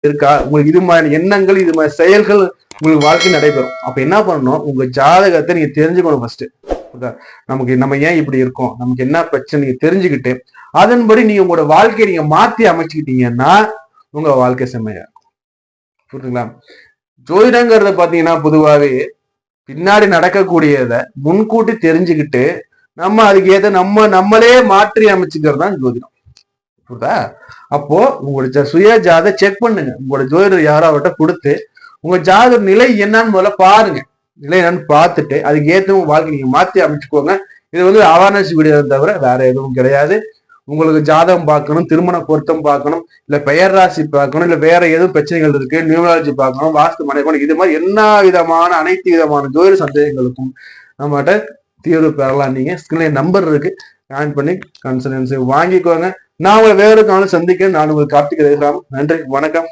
இருக்கா, உங்களுக்கு இது மாதிரி எண்ணங்கள், இது மாதிரி செயல்கள் உங்களுக்கு வாழ்க்கை நடைபெறும். அப்ப என்ன பண்ணணும், உங்க ஜாதகத்தை நீங்க தெரிஞ்சுக்கணும் ஃபர்ஸ்ட். நமக்கு நம்ம ஏன் இப்படி இருக்கோம், நமக்கு என்ன பிரச்சனை நீங்க தெரிஞ்சுக்கிட்டு அதன்படி நீங்க உங்களோட வாழ்க்கையை நீங்க மாத்தி அமைச்சுக்கிட்டீங்கன்னா உங்க வாழ்க்கை செம்மையா இருக்கும். புரியுதுங்களா? ஜோதிடங்கிறத பாத்தீங்கன்னா பொதுவாவே பின்னாடி நடக்கக்கூடியத முன்கூட்டி தெரிஞ்சுக்கிட்டு நம்ம அதுக்கு ஏத நம்மளே மாற்றி அமைச்சுக்கிறது தான் ஜோதிடம். புரியுதா? அப்போ உங்களோட சுய ஜாத செக் பண்ணுங்க. உங்களோட ஜோதிடர் யாரோ அவர்கிட்ட கொடுத்து உங்க ஜாதக நிலை என்னன்னு முதல்ல பாருங்க. நிலை என்னன்னு பார்த்துட்டு அதுக்கு ஏற்ற வாழ்க்கை நீங்க மாத்தி அமைச்சுக்கோங்க. இது வந்து அவேர்னஸ் வீடியோ தவிர வேற எதுவும் கிடையாது. உங்களுக்கு ஜாதகம் பார்க்கணும், திருமண பொருத்தம் பார்க்கணும், இல்ல பெயர் ராசி பார்க்கணும், இல்ல வேற எதுவும் பிரச்சனைகள் இருக்கு, நியூமராலஜி பார்க்கணும், வாஸ்து மனைக்கணும், இது மாதிரி எல்லா விதமான அனைத்து விதமான ஜோதிட சந்தேகங்களுக்கும் நம்மகிட்ட தீர்வு பெறலாம். நீங்க ஸ்கிரீன்ல நம்பர் இருக்கு, ஜாயின் பண்ணி கன்சல்டன்சி வாங்கிக்கோங்க. நான் உங்களை வேற காலம் சந்திக்கிறேன். நான் உங்களுக்கு கார்த்திக் ரகுராம். நன்றி, வணக்கம்.